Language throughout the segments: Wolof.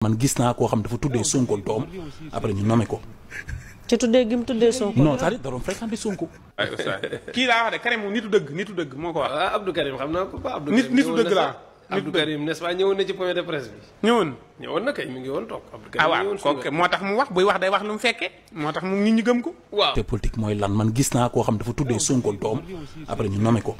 man gis naa koo xam dafa tuddee Sonko doom après ñu nommé ko. ci tuddee gi mu tuddee Sonko. non c'est-à-dire da doon fréquenté Sonko. ay oustaz kii laa wax de Karim moom nitu dëgg moo ko wax. ah Abdou Karim xam naa ko ba Abdou Karim nitu dëgg laa. Abdou Karim n'est-ce pas ñëwoon na ci point de presse bi. ñëwoon na kay mi ngi woon toog. Abdou Karim waaw kooku moo tax mu wax buy wax day wax lu mu fekkee. moo tax mu nit ñi gëm ko. waaw te politique mooy lan man gis naa koo xam dafa tuddee Sonko doom après ñu nommé ko.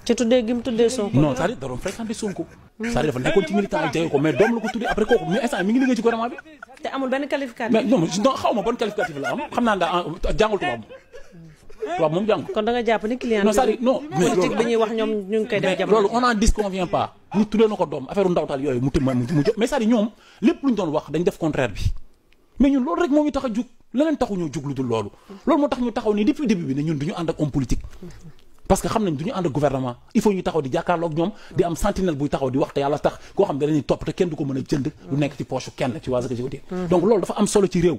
ci tuddee gi mu tuddee Sonko. non c'est-à-dire da doon fréquenté Sonko. c'est-à-dire dafa nekkoon ci militant yi jege ko mais doom la ko tuddee après kooku mais instant mi ngi liggéey ci gouvernement bi. te amul benn qualificatif. mais non xaw ma bon qualificatif la am xam naa daa jàngul tubaab moom jàng. kon da nga jàpp ni client non c'est-à-dire non mais politique bi ñuy wax ñoom ñu ngi koy def jamono. loolu on n'en disconvient pas. nit tuddee na ko doom affaire ndawtal yooyu mu jot mais c'est-à-dire ñoom lépp lu ñu doon wax dañ def contraire bi mais ñun loolu rek moo ñu tax a jug leneen taxu ñoo jug lu dul loolu moo tax ñu taxaw ni depuis début bi ne ñun duñu ànd ak homme politique parce que xam nañ duñu ànd ak gouvernement il faut ñu taxaw di jàkkaarloog ñoom di am sentinelle buy taxaw di wax te yàlla tax koo xam ne dañuy topp te kenn du ko mën a jënd lu nekk ci poche kenn tu vois ce que je veux dire donc loolu dafa am solo ci réew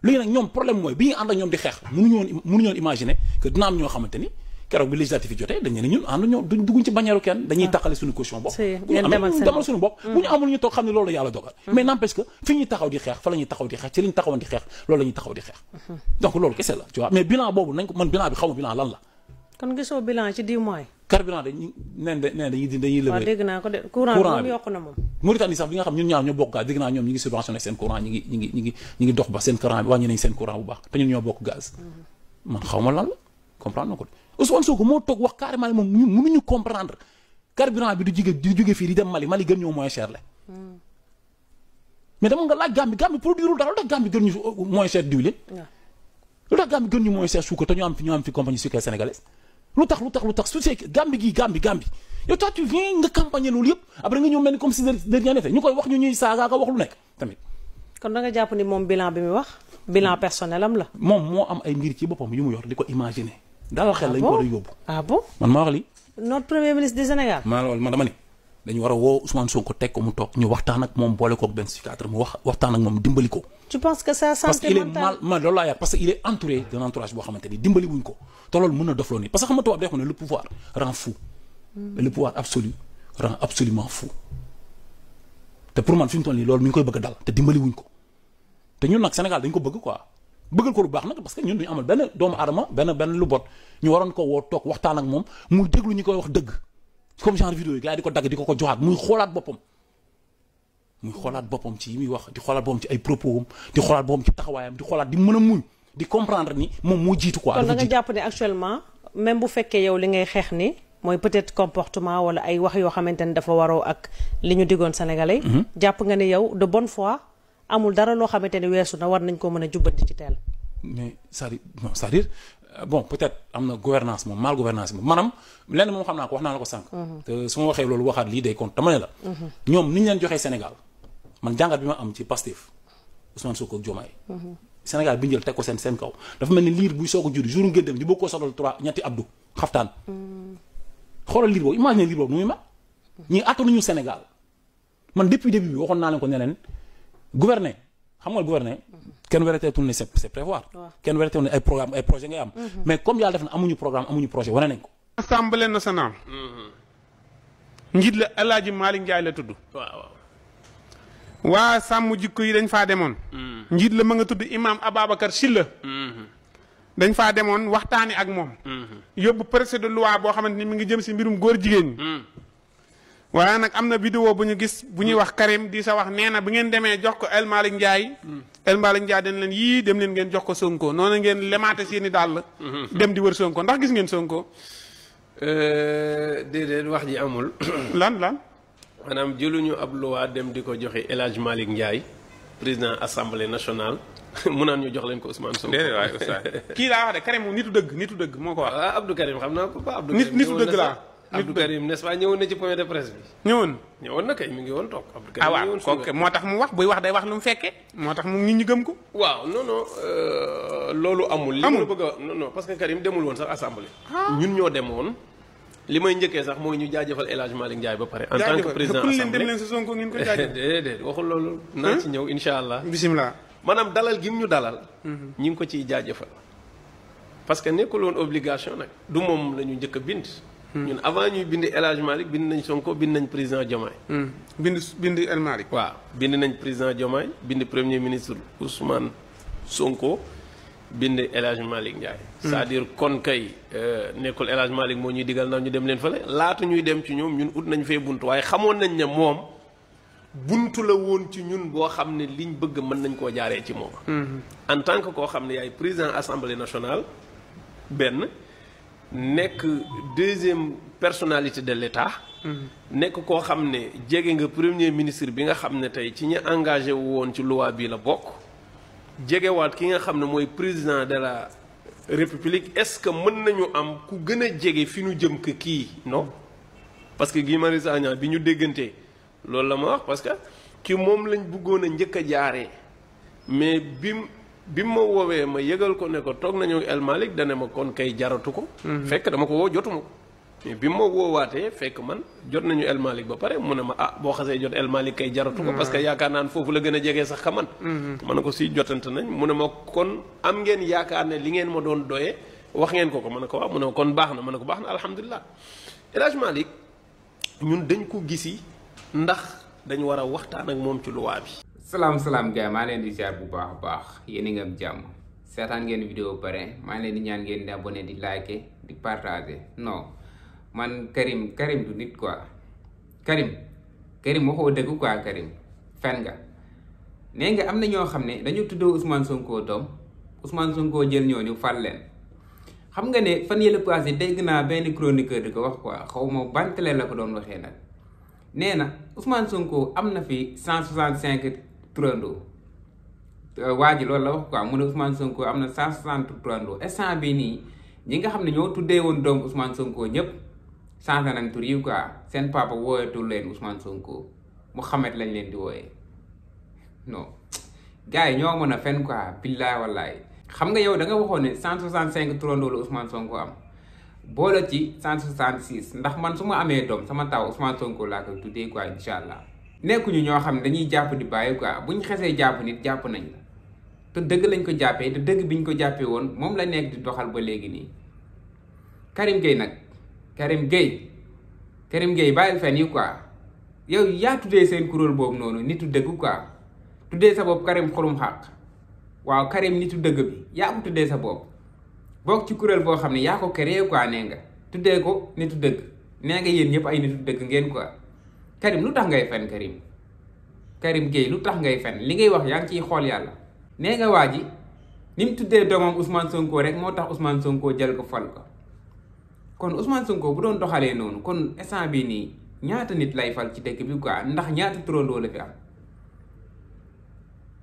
léegi nag ñoom problème mooy bi ñuy ànd ak ñoom di xeex mënuñu woon imaginer que dina am ñoo xamante ni keroog bi législatif yi jotee dañu ne ñun ànd ñoo dugguñ ci bañeeru kenn dañuy taxale suñu caution bopp bu ñu amee demal suñu bopp bu ñu amul ñu toog xam ne loolu la yàlla dogal mais n'empêche que fi ñuy taxaw di xeex fa la ñuy taxaw di xeex ci li ñu taxawoon di xeex loolu la ñuy taxaw di xeex donc loolu kese la tu vois mais bilan boobu nañ ko man bilan bi xaw ma bilan lan la kon gisoo bilan ci 10 mois. carburant dañuy dañuy lever. waaw dégg naa ko de courant moom yokku na moom. Mauritanie sax bi nga xam ñun ñaar ñoo bokk gaz dégg naa ñoom ñi ngi subventionné seen courant ñi ngi dox ba seen courant bi wàññi nañ seen courant bu baax te ñun ñoo bokk gaz. man xaw ma lan la comprendre na ko de Ousmane Sonko moo toog wax carrément moom ñun mënuñu comprendre carburant bi du jóge fii di dem Mali gën ñoo moins cher la. mais dama nga laaj Gambie produire dara lu tax Gambie gën ñu moins cher diwlin. lu tax Gambie gën ñu moins cher suukar te ñu am fi compagnie sucrière sénégalaise lu tax su see Gambie yow toi tu viens nga campagne loolu yëpp après nga ñëw mel ni comme si de rien n'était ñu koy wax ñu ñuy saaga ka wax lu nekk tamit. kon da nga jàpp ni moom bilan bi muy wax bilan personnel am la. moom moo am ay mbir ci boppam yu mu yor di ko imaginer. dalal xel lañ ko war a yóbbu. ah bon man maa wax lii. notre premier ministre du Sénégal. man dama ni dañu war a woo Ousmane Sonko teg ko mu toog ñu waxtaan ak moom boole koog benn psychiatre mu waxtaan ak moom dimbali ko. tu penses que ça santé mentale man loolu laa yaakaar parce que il est entouré d'un entourage boo xamante ni dimbali wuñ ko te loolu mën na dofloo nii parce que xam nga tubaab day xam ne le pouvoir rend fou. le pouvoir absolu rend absolument fou. te pour man fi mu toll nii loolu mi ngi koy bëgg a dal te dimbali wuñ ko te ñun nag Sénégal dañ ko bëgg quoi bëggal ko lu baax nag parce que ñun duñu amal benn doomu aadama benn lu bot ñu waroon ko woo toog waxtaan ak moom muy déglu ñu koy wax dëgg comme genre vidéo yi gars yi di ko dagg di ko joxaat muy xoolaat boppam ci yi muy wax di xoolaat boppam ci ay propos am di xoolaat boppam ci taxawaayam di xoolaat di mën a muñ di comprendre ni moom moo jiitu quoi. kon da nga jàpp ne actuellement même bu fekkee yow li ngay xeex ni mooy peut-être comportement wala ay wax yoo xamante ne dafa waroo ak li ñu diggoon sénégalais. jàpp nga ne yow de bonne foi amul dara loo xamante ne weesu na war nañ ko mën a jubbanti ci teel. mais c'est-à-dire bon peut-être am na gouvernance moom mal gouvernance moom maanaam lenn moom xam naa ko wax naa la ko sànq. te su ma waxee loolu waxaat lii day compte dama ne la. ñoom ni ñu leen joxee Sénégal man jàngat bi ma am ci Pastef Ousmane Sonko ak Diomaye. Sénégal bi ñu jël teg ko seen kaw dafa mel ni liir buy soog a jur jour ngeen dem ñu bëgg koo soxla ñetti abdu xaftaan. xoolal liir boobu imagine liir boobu nu muy mel. ñii attanuñu Sénégal man depuis début bi waxoon naa leen ko ne leen gouverner xam nga gouverner. kenn wereteetul ne c'est prévoir. kenn wereteetul ne ay programme ay projet ngay am. mais comme yàlla def na amuñu programme amuñu projet wane nañ ko. Assemblée nationale. njiit la El Hadj Malick Ndiaye la tudd. waaw. waa sàmm jikko yi dañ faa demoon. njiit la ma nga tudd Imam Ababacar Sylla. dañ faa demoon waxtaani ak moom. yóbbu projet de loi boo xamante ni mi ngi jëm si mbirum góor jigéen ñi. waaye nag am na vidéo bu ñu gis bu ñuy wax Karim di sa wax nee na bu ngeen demee jox ko El Malick Ndiaye. El Malick Ndiaye dañ leen yii dem leen ngeen jox ko Sonko noonu ngeen lemaate seeni dàll. dem di wër Sonko ndax gis ngeen Sonko. déedéet wax ji amul. lan. maanaam jëluñu ab loi dem di ko joxe El Hadj Malick Ndiaye président assemblée nationale mu naan ñu jox leen ko Ousmane Sonko. déedéet waay oustaz kii laa wax de Karim moom nitu dëgg moo ko wax. ah Abdou Karim xam naa ko ba Abdou. nitu dëgg laa. Abdou Karim n'est-ce pas ñëwoon na ci point de presse bi. ñëwoon na kay mi ngi woon toog. Abdou Karim waaw kooku moo tax mu wax buy wax day wax lu mu fekkee. moo tax mu nit ñi gëm ko. waaw non loolu amul. li ma la bëgg a non parce que Karim demul woon sax assemblée. ñun ñoo demoon. li may njëkkee sax mooy ñu jaajëfal El Hadj Malick Ndiaye ba pare. en tant que président assemblée dem leen si Sonko ngeen ko jaajëfal. déedéet waxul loolu. naa ci ñëw incha allah. bisimilah. maanaam dalal gi mu ñu dalal. ñi ngi ko ciy jaajëfal. parce que nekkul woon obligation nag. du moom la ñu njëkk a bind. ñun avant ñuy bind El Hadj Malick bind nañ Sonko bind nañ président Diomaye. bind El Malick. waaw bind nañ président Diomaye bind premier ministre Ousmane Sonko bind El Hadj Malick Ndiaye. c'est-à-dire kon kay nekkul El Hadj Malick moo ñuy digal ndax ñu dem leen fële laata ñuy dem ci ñoom ñun ut nañ fee buntu waaye xamoon nañ ne moom buntu la woon ci ñun boo xam ne liñ bëgg mën nañ koo jaaree ci moom. en tant que koo xam ne yaay président assemblée nationale benn nekk deuxième personnalité de l'État. nekk koo xam ne jege nga premier ministre bi nga xam ne tey ci ñi engagé wu woon ci loi bii la bokk. jegewaat ki nga xam ne mooy président de la république est-ce que mën nañu am ku gën a jege fi ñu jëm que kii non parce que Guy Marius Sagna bi ñu déggantee loolu la ma wax parce que ki moom lañ bëggoon a njëkk a jaaree mais bi ma woowee ma yëgal ko ne ko toog nañu El Malick dane ma kon kay jaratu ko. fekk dama ko woo jotuma ko mais bi ma woowaatee fekk man jot nañu El Malick ba pare mu ne ma boo xasee jot El Malick kay jaratu ko. parce que yaakaar naa ne foofu la gën a jegee sax ka man. ma ne ko si jotante nañ mu ne ma kon am ngeen yaakaar ne li ngeen ma doon doyee wax ngeen ko ma ne ko waaw mu ne ma kon baax na ma ne ko baax na alhamdulilah. El Hadj Malick ñun dañ ko gisi ndax dañu war a waxtaan ak moom ci luwaa bi. salaam gars maa leen di ziar bu baax a baax yéen a ngi am jàmm seetaan ngeen vidéo pare maa leen di ñaan ngeen di abonné di liker di partager non man Karim du nit quoi Karim waxoo dëgg quoi Karim fen nga nee nga am na ñoo xam ne dañu tuddoo Ousmane Sonko doom Ousmane Sonko jël ñooñu fal leen xam nga ne fan yële passé dégg naa benn chroniqueur di ko wax quoi xaw ma ban télé la ko doon waxee nag nee na Ousmane Sonko am na fi 165 turandoo waa ji loolu la wax quoi mu ne Ousmane Sonko am na 160 turandoo instant bi nii ñi nga xam ne ñoo tuddee woon doom Ousmane Sonko ñëpp changé nañ tur yi quoi seen papa wooyatul leen Ousmane Sonko Mouhamed lañ leen di wooyee non gars yi ñoo mën a fen quoi billaay wallaay xam nga yow da nga waxoon ne 165 turandoo la Ousmane Sonko am boole ci 166 ndax man su ma amee doom sama taw Ousmane Sonko laa koy tuddee quoi incha allah. nekkuñu ñoo xam ne dañuy jàpp di bàyyi quoi buñ xesee jàpp nit jàpp nañ la te dëgg lañ ko jàppee te dëgg biñ ko jàppee woon moom la nekk di doxal ba léegi nii. Karim Gueye nag Karim Gueye bàyyil fen yi quoi yow yaa tuddee seen kuréel boobu noonu nitu dëgg quoi tuddee sa bopp Karim xurum xaq waaw Karim nitu dëgg bi yaa ko tuddee sa bopp bokk ci kuréel boo xam ne yaa ko créé quoi nee nga tuddee ko nitu dëgg nee nga yéen ñëpp ay nitu dëgg ngeen quoi. Karim lu tax ngay fen Karim Gueye lu tax ngay fen li ngay wax yaa ngi ciy xool yàlla nee nga waa ji ni mu tuddee doomam Ousmane Sonko rek moo tax Ousmane Sonko jël ko fal ko kon Ousmane Sonko bu doon doxalee noonu kon instant bii nii ñaata nit lay fal ci dëkk bi quoi ndax ñaata turandoo la fi am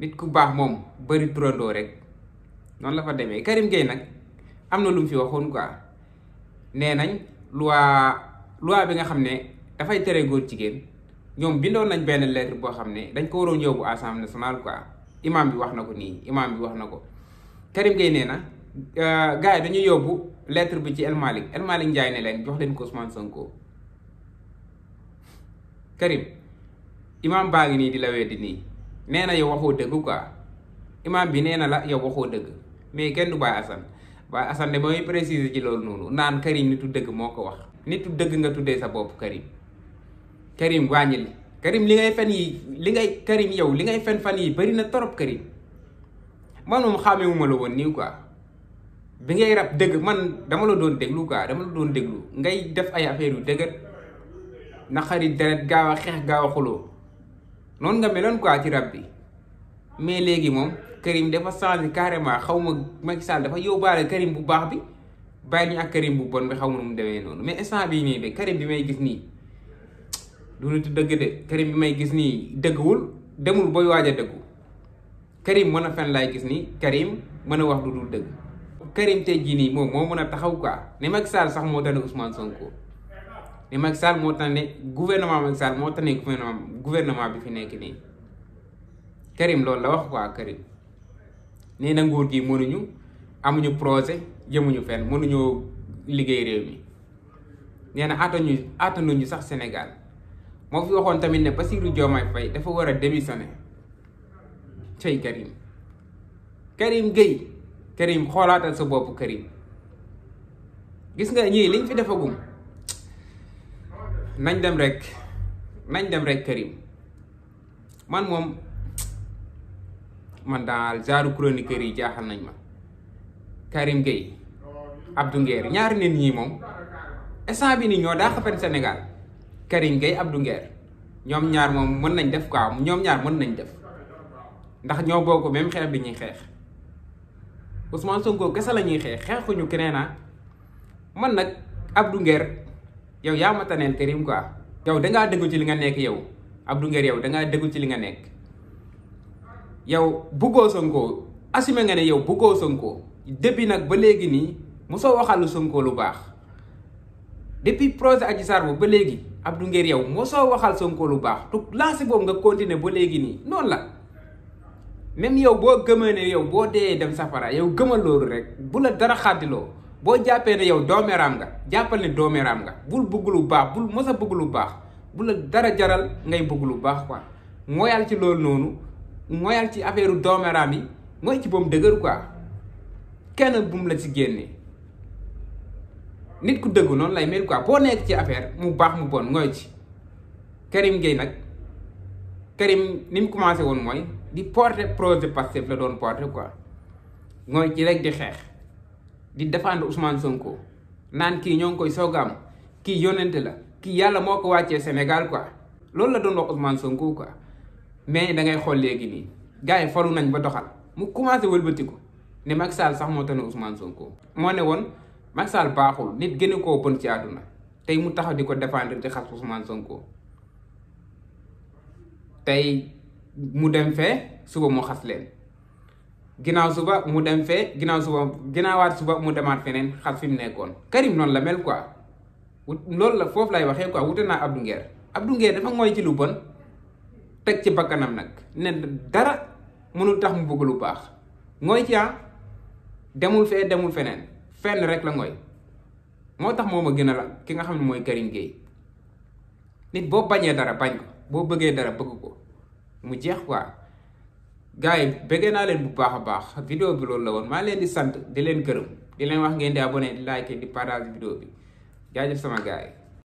nit ku baax moom bëri turandoo rek noonu la fa demee. Karim Gueye nag am na lu mu fi waxoon quoi nee nañ loi bi nga xam ne dafay tere góor jigéen ñoom bindoon nañ benn lettre boo xam ne dañ ko waroon yóbbu assemblée nationale quoi imam bi wax na ko nii imam bi wax na ko. Karim Gueye nee na gars yi dañuy yóbbu lettre bi ci El Malick Ndiaye ne leen jox leen ko Ousmane Sonko. Karim imam baa ngi nii di la weddi nii nee na yow waxoo dëgg quoi imam bi nee na la yow waxoo dëgg mais kenn du Baye Assane de mooy préciser ci loolu noonu naan Karim nitu dëgg moo ko wax. nitu dëgg nga tuddee sa bopp Karim wàññil Karim li ngay fen yi Karim yow li ngay fen fan yi bari na torop Karim man moom xàmmewuma la woon nii quoi bi ngay rab dëgg man dama la doon déglu quoi ngay def ay affaire yu dëgër naqari deret gaaw a xeex gaaw a xuloo noonu nga meloon quoi ci rab bi mais léegi moom Karim dafa changé carrément xaw ma Macky Sall dafa yóbbaale Karim bu baax bi bàyyi ñu ak Karim bu bon bi xaw ma nu mu demee noonu mais instant bii nii de Karim bi may gis nii du nitu dëgg de Karim bi may gis nii dëgguwul demul booy waaj a dëggu Karim mën a fen laay gis nii Karim mën a wax lu dul dëgg Karim tey jii nii moom moo mën a taxaw quoi ne Macky Sall sax moo tane Ousmane Sonko ne Macky Sall moo tane gouvernement Macky Sall moo tane gouvernement bi fi nekk nii Karim loolu la wax quoi Karim nee na nguur gi mënuñu amuñu projet jëmuñu fenn mënuñoo liggéey réew mi nee na attanuñu sax Sénégal moo fi waxoon tamit ne Bassirou Diomaye Faye dafa war a démissionner cey Karim Gueye Karim xoolaatal sa bopp Karim gis nga ñii liñ fi defagum nañ dem rek Karim man daal genre chroniqueur yi jaaxal nañ ma. Karim Gueye Abdou Nguer ñaari nit ñi moom instant bi nii ñoo daa xafen Sénégal Karim Gueye Abdou Nguer ñoom ñaar moom mën nañ def quoi ñoom ñaar mën nañ def ndax ñoo bokk même xeex bi ñuy xeex Ousmane Sonko kese la ñuy xeexuñu keneen man nag Abdou Nguer yow yaa ma taneel Karim quoi yow dangaa dëggu ci li nga nekk yow Abdou Nguer yow dangaa dëggu ci li nga nekk yow buggoo Sonko assumé nga ne yow buggoo Sonko depuis nag ba léegi nii mosoo waxal Sonko lu baax depuis projet Adji Sarr ba léegi Abdou Nguer yow mosoo waxal Sonko lu baax tu lancé boobu nga continuer ba léegi nii noonu la même yow boo gëmee ne yow boo dee dem safara yow gëmal loolu rek bu la dara xàddiloo boo jàppee ne yow doomeeraam nga jàppal ne doomeeraam nga bul bëgg lu baax bul mos a bëgg lu baax bu la dara jaral ngay bëgg lu baax quoi moyal ci loolu noonu moyal ci affaire doomeeraam yi mooy ci boobu dëgër quoi kenn bu mu la ci génne nit ku dëggu noonu lay mel quoi boo nekk ci affaire mu baax mu bon ngooy ci Karim Gueye nag Karim ni mu commencé woon mooy di porter projet Pastef la doon porter quoi ngooy ci rek di xeex di défendre Ousmane Sonko naan kii ñoo ngi koy soog a am kii yónnente la kii yàlla moo ko wàccee Sénégal quoi loolu la doon wax Ousmane Sonko quoi mais da ngay xool léegi nii gars yi faru nañ ba doxal mu commencé wëlbatiku ne Macky Sall sax moo tane Ousmane Sonko moo ne woon Macky Sall baaxul nit gën a koo bon ci àdduna tey mu taxaw di ko défendre di xas Ousmane Sonko tey mu dem fee suba mu xas leen ginnaaw suba mu dem fee ginnaawaat suba mu demaat feneen xas fi mu nekkoon Karim noonu la mel quoi loolu la foofu lay waxee quoi wute naa Abdou Nguer dafa ngooy ci lu bon teg ci bakkanam nag ne dara mënul tax mu bëgg lu baax ngooy ci demul fee demul feneen fenn rek la ngooy moo tax moo ma gën a la ki nga xam ne mooy Karim Gueye nit boo bañee dara bañ ko boo bëggee dara bëgg ko mu jeex quoi gars yi bëggee naa leen bu baax a baax vidéo bi loolu la woon maa leen di sant di leen gërëm di leen wax ngeen di abonné di like di partage vidéo bi jaajëf sama gars yi